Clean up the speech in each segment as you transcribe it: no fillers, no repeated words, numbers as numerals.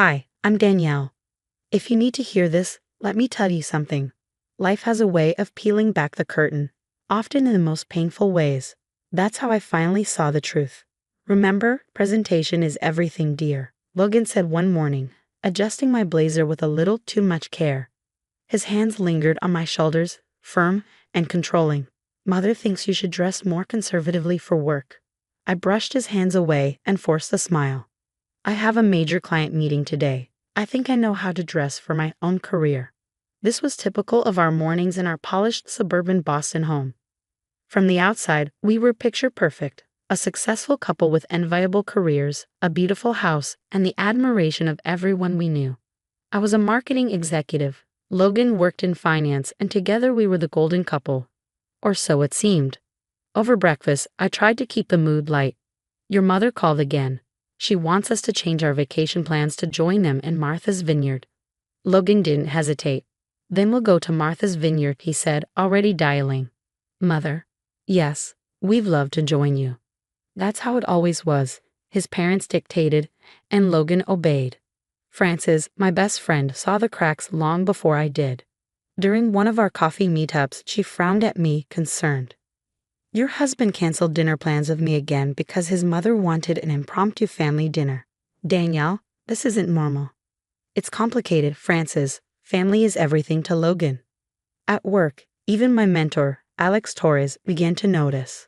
Hi, I'm Danielle. If you need to hear this, let me tell you something. Life has a way of peeling back the curtain, often in the most painful ways. That's how I finally saw the truth. Remember, presentation is everything, dear, Logan said one morning, adjusting my blazer with a little too much care. His hands lingered on my shoulders, firm and controlling. Mother thinks you should dress more conservatively for work. I brushed his hands away and forced a smile. I have a major client meeting today. I think I know how to dress for my own career. This was typical of our mornings in our polished suburban Boston home. From the outside, we were picture perfect, a successful couple with enviable careers, a beautiful house, and the admiration of everyone we knew. I was a marketing executive. Logan worked in finance, and together we were the golden couple. Or so it seemed. Over breakfast, I tried to keep the mood light. Your mother called again. She wants us to change our vacation plans to join them in Martha's Vineyard. Logan didn't hesitate. Then we'll go to Martha's Vineyard, he said, already dialing. Mother. Yes, we'd love to join you. That's how it always was. His parents dictated, and Logan obeyed. Frances, my best friend, saw the cracks long before I did. During one of our coffee meetups, she frowned at me, concerned. Your husband canceled dinner plans with me again because his mother wanted an impromptu family dinner. Danielle, this isn't normal. It's complicated, Frances. Family is everything to Logan. At work, even my mentor, Alex Torres, began to notice.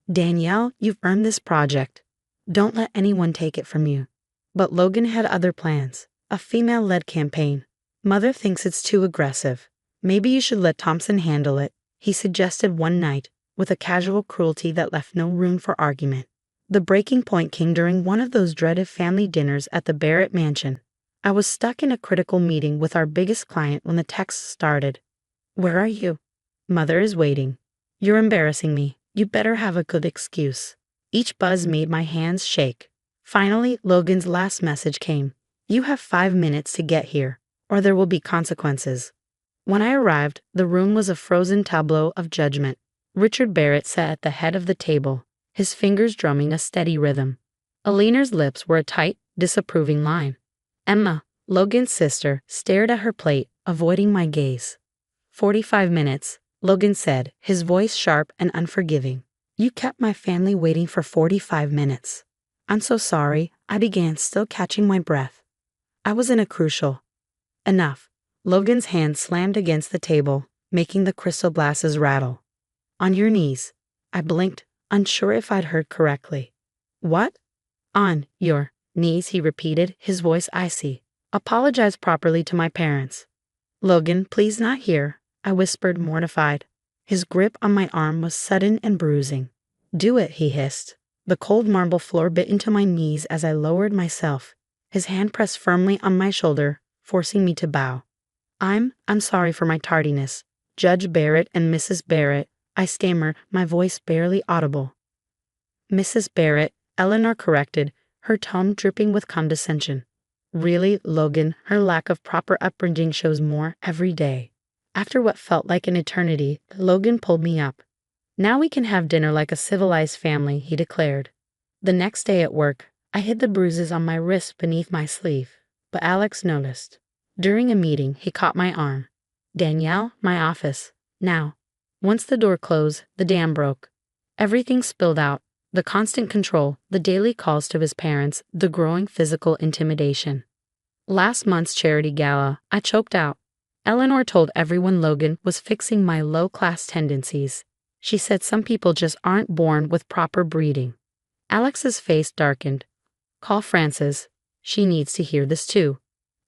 Danielle, you've earned this project. Don't let anyone take it from you. But Logan had other plans, a female-led campaign. Mother thinks it's too aggressive. Maybe you should let Thompson handle it, he suggested one night, with a casual cruelty that left no room for argument. The breaking point came during one of those dreaded family dinners at the Barrett mansion. I was stuck in a critical meeting with our biggest client when the text started. Where are you? Mother is waiting. You're embarrassing me. You better have a good excuse. Each buzz made my hands shake. Finally, Logan's last message came. You have 5 minutes to get here, or there will be consequences. When I arrived, the room was a frozen tableau of judgment. Richard Barrett sat at the head of the table, his fingers drumming a steady rhythm. Alina's lips were a tight, disapproving line. Emma, Logan's sister, stared at her plate, avoiding my gaze. 45 minutes, Logan said, his voice sharp and unforgiving. You kept my family waiting for 45 minutes. I'm so sorry, I began, still catching my breath. I was in a crucial. Enough. Logan's hand slammed against the table, making the crystal glasses rattle. On your knees. I blinked, unsure if I'd heard correctly. What? On your knees, he repeated, his voice icy. Apologize properly to my parents. Logan, please not here, I whispered, mortified. His grip on my arm was sudden and bruising. Do it, he hissed. The cold marble floor bit into my knees as I lowered myself. His hand pressed firmly on my shoulder, forcing me to bow. I'm sorry for my tardiness. Judge Barrett and Mrs. Barrett, I stammered, my voice barely audible. Mrs. Barrett, Eleanor corrected, her tone dripping with condescension. Really, Logan, her lack of proper upbringing shows more every day. After what felt like an eternity, Logan pulled me up. Now we can have dinner like a civilized family, he declared. The next day at work, I hid the bruises on my wrist beneath my sleeve, but Alex noticed. During a meeting, he caught my arm. Danielle, my office. Now. Once the door closed, the dam broke. Everything spilled out. The constant control, the daily calls to his parents, the growing physical intimidation. Last month's charity gala, I choked out. Eleanor told everyone Logan was fixing my low-class tendencies. She said some people just aren't born with proper breeding. Alex's face darkened. Call Frances. She needs to hear this too.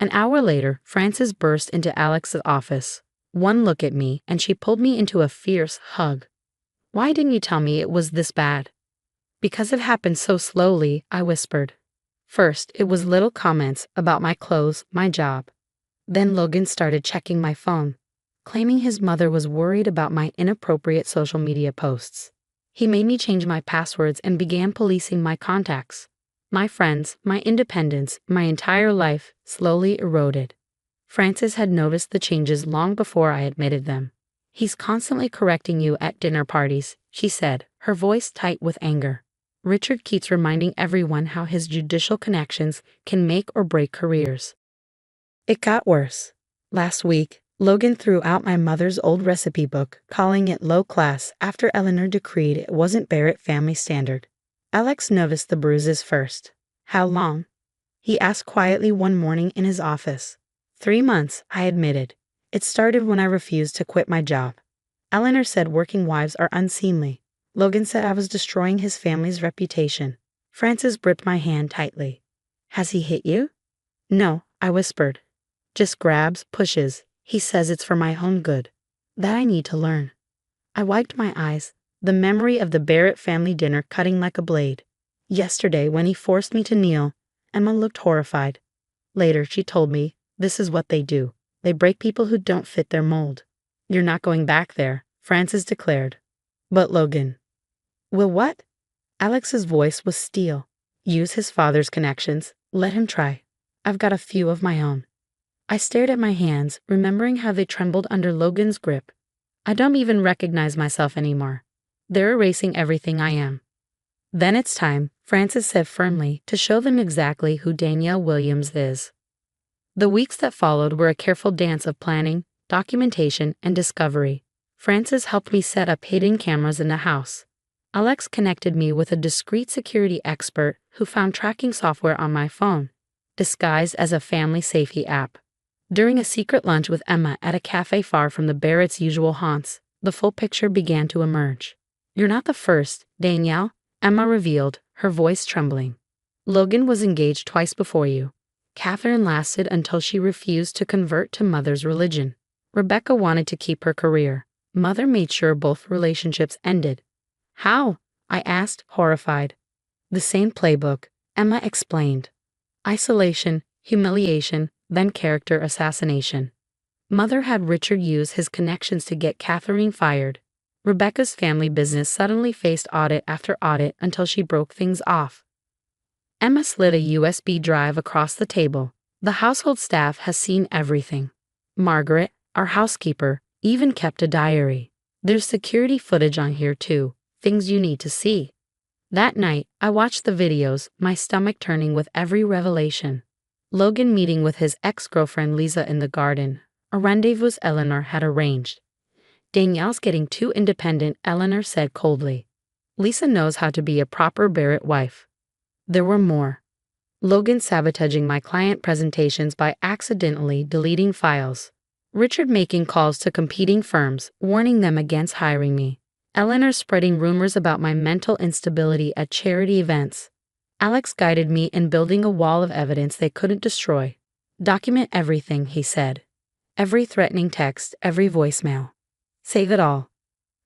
An hour later, Frances burst into Alex's office. One look at me, and she pulled me into a fierce hug. Why didn't you tell me it was this bad? Because it happened so slowly, I whispered. First, it was little comments about my clothes, my job. Then Logan started checking my phone, claiming his mother was worried about my inappropriate social media posts. He made me change my passwords and began policing my contacts. My friends, my independence, my entire life slowly eroded. Frances had noticed the changes long before I admitted them. He's constantly correcting you at dinner parties, she said, her voice tight with anger. Richard keeps reminding everyone how his judicial connections can make or break careers. It got worse. Last week, Logan threw out my mother's old recipe book, calling it low class after Eleanor decreed it wasn't Barrett family standard. Alex noticed the bruises first. How long? He asked quietly one morning in his office. 3 months, I admitted. It started when I refused to quit my job. Eleanor said working wives are unseemly. Logan said I was destroying his family's reputation. Francis gripped my hand tightly. Has he hit you? No, I whispered. Just grabs, pushes. He says it's for my own good. That I need to learn. I wiped my eyes, the memory of the Barrett family dinner cutting like a blade. Yesterday, when he forced me to kneel, Emma looked horrified. Later, she told me, this is what they do. They break people who don't fit their mold. You're not going back there, Francis declared. But Logan. Will what? Alex's voice was steel. Use his father's connections. Let him try. I've got a few of my own. I stared at my hands, remembering how they trembled under Logan's grip. I don't even recognize myself anymore. They're erasing everything I am. Then it's time, Francis said firmly, to show them exactly who Danielle Williams is. The weeks that followed were a careful dance of planning, documentation, and discovery. Francis helped me set up hidden cameras in the house. Alex connected me with a discreet security expert who found tracking software on my phone, disguised as a family safety app. During a secret lunch with Emma at a cafe far from the Barrett's usual haunts, the full picture began to emerge. You're not the first, Danielle, Emma revealed, her voice trembling. Logan was engaged twice before you. Catherine lasted until she refused to convert to Mother's religion. Rebecca wanted to keep her career. Mother made sure both relationships ended. How? I asked, horrified. The same playbook, Emma explained. Isolation, humiliation, then character assassination. Mother had Richard use his connections to get Catherine fired. Rebecca's family business suddenly faced audit after audit until she broke things off. Emma slid a USB drive across the table. The household staff has seen everything. Margaret, our housekeeper, even kept a diary. There's security footage on here too, things you need to see. That night, I watched the videos, my stomach turning with every revelation. Logan meeting with his ex-girlfriend Lisa in the garden, a rendezvous Eleanor had arranged. Danielle's getting too independent, Eleanor said coldly. Lisa knows how to be a proper Barrett wife. There were more. Logan sabotaging my client presentations by accidentally deleting files. Richard making calls to competing firms, warning them against hiring me. Eleanor spreading rumors about my mental instability at charity events. Alex guided me in building a wall of evidence they couldn't destroy. Document everything, he said. Every threatening text, every voicemail. Save it all.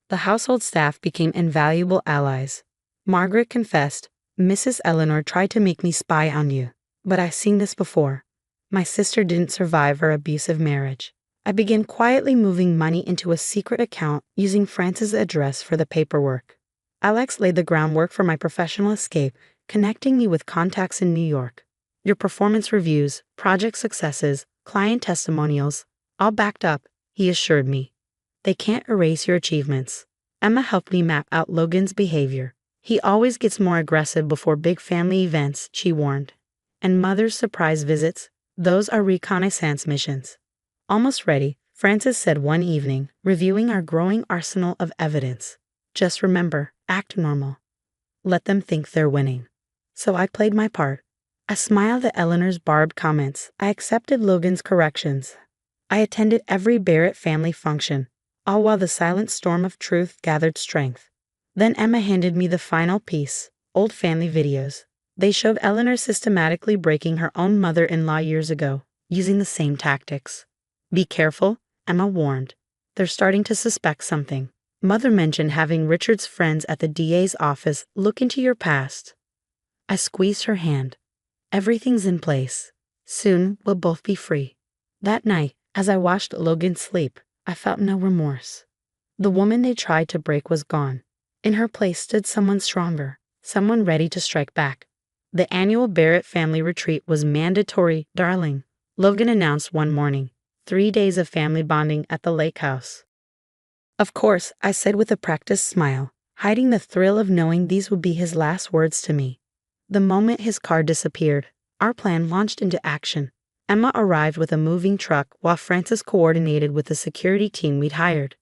The household staff became invaluable allies. Margaret confessed, Mrs. Eleanor tried to make me spy on you, but I've seen this before. My sister didn't survive her abusive marriage. I began quietly moving money into a secret account using Francis' address for the paperwork. Alex laid the groundwork for my professional escape, connecting me with contacts in New York. Your performance reviews, project successes, client testimonials, all backed up, he assured me. They can't erase your achievements. Emma helped me map out Logan's behavior. He always gets more aggressive before big family events, she warned. And Mother's surprise visits, those are reconnaissance missions. Almost ready, Francis said one evening, reviewing our growing arsenal of evidence. Just remember, act normal. Let them think they're winning. So I played my part. I smiled at Eleanor's barbed comments. I accepted Logan's corrections. I attended every Barrett family function, all while the silent storm of truth gathered strength. Then Emma handed me the final piece, old family videos. They showed Eleanor systematically breaking her own mother-in-law years ago, using the same tactics. Be careful, Emma warned. They're starting to suspect something. Mother mentioned having Richard's friends at the DA's office look into your past. I squeezed her hand. Everything's in place. Soon we'll both be free. That night, as I watched Logan sleep, I felt no remorse. The woman they tried to break was gone. In her place stood someone stronger, someone ready to strike back. The annual Barrett family retreat was mandatory, darling, Logan announced one morning. 3 days of family bonding at the lake house. Of course, I said with a practiced smile. hiding the thrill of knowing these would be his last words to me. The moment his car disappeared, our plan launched into action. Emma arrived with a moving truck while Francis coordinated with the security team we'd hired.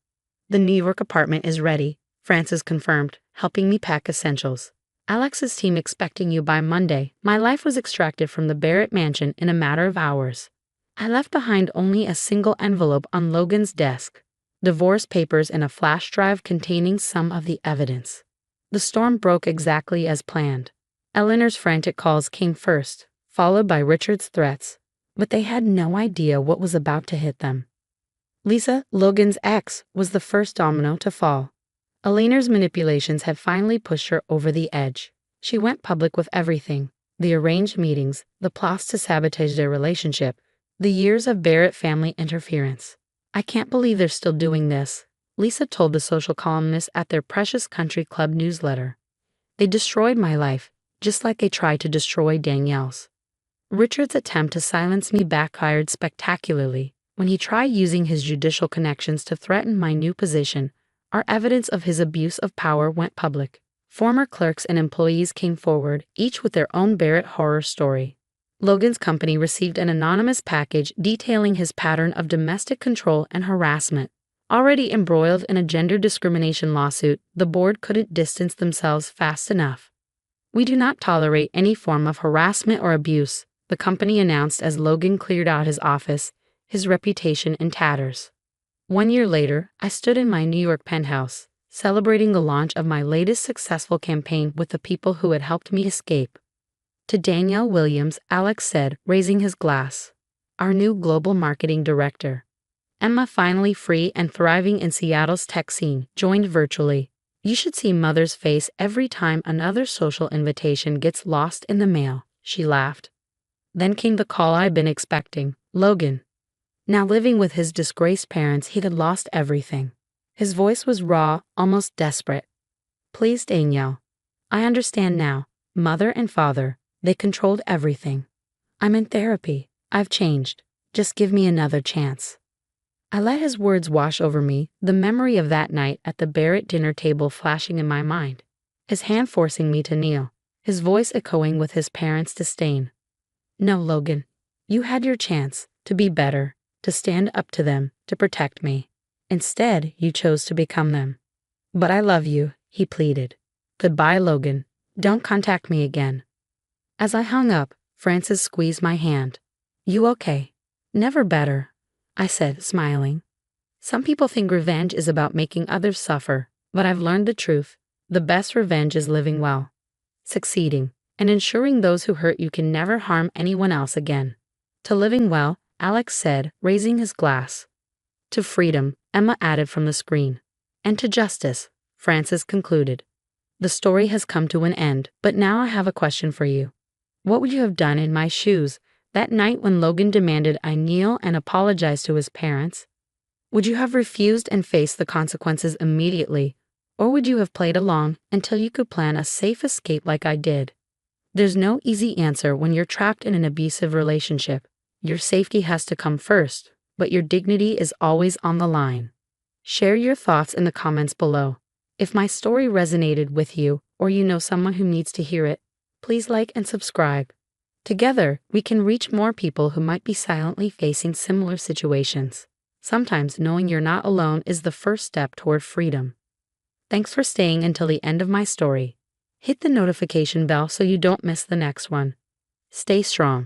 The New York apartment is ready, Francis confirmed, helping me pack essentials. Alex's team expecting you by Monday. My life was extracted from the Barrett mansion in a matter of hours. I left behind only a single envelope on Logan's desk, divorce papers and a flash drive containing some of the evidence. The storm broke exactly as planned. Eleanor's frantic calls came first, followed by Richard's threats, but they had no idea what was about to hit them. Lisa, Logan's ex, was the first domino to fall. Eleanor's manipulations had finally pushed her over the edge. She went public with everything: the arranged meetings, the plots to sabotage their relationship, the years of Barrett family interference. "I can't believe they're still doing this," Lisa told the social columnist at their Precious Country Club newsletter. "They destroyed my life, just like they tried to destroy Danielle's." Richard's attempt to silence me backfired spectacularly. When he tried using his judicial connections to threaten my new position, our evidence of his abuse of power went public. Former clerks and employees came forward, each with their own Barrett horror story. Logan's company received an anonymous package detailing his pattern of domestic control and harassment. Already embroiled in a gender discrimination lawsuit, the board couldn't distance themselves fast enough. "We do not tolerate any form of harassment or abuse," the company announced as Logan cleared out his office, his reputation in tatters. 1 year later, I stood in my New York penthouse, celebrating the launch of my latest successful campaign with the people who had helped me escape. To Danielle Williams, Alex said, raising his glass, our new global marketing director. Emma, finally free and thriving in Seattle's tech scene, joined virtually. "You should see Mother's face every time another social invitation gets lost in the mail," she laughed. Then came the call I'd been expecting: Logan. Now living with his disgraced parents, he had lost everything. His voice was raw, almost desperate. "Please, Danielle. I understand now. Mother and father, they controlled everything. I'm in therapy. I've changed. Just give me another chance." I let his words wash over me, the memory of that night at the Barrett dinner table flashing in my mind, his hand forcing me to kneel, his voice echoing with his parents' disdain. "No, Logan. You had your chance to be better, to stand up to them, to protect me. Instead, you chose to become them." "But I love you," he pleaded. "Goodbye, Logan. Don't contact me again." As I hung up, Francis squeezed my hand. "You okay?" "Never better," I said, smiling. "Some people think revenge is about making others suffer, but I've learned the truth. The best revenge is living well, succeeding, and ensuring those who hurt you can never harm anyone else again." "To living well," Alex said, raising his glass. "To freedom," Emma added from the screen. "And to justice," Francis concluded. "The story has come to an end, but now I have a question for you. What would you have done in my shoes that night when Logan demanded I kneel and apologize to his parents? Would you have refused and faced the consequences immediately, or would you have played along until you could plan a safe escape like I did?" There's no easy answer when you're trapped in an abusive relationship. Your safety has to come first, but your dignity is always on the line. Share your thoughts in the comments below. If my story resonated with you, or you know someone who needs to hear it, please like and subscribe. Together, we can reach more people who might be silently facing similar situations. Sometimes knowing you're not alone is the first step toward freedom. Thanks for staying until the end of my story. Hit the notification bell so you don't miss the next one. Stay strong.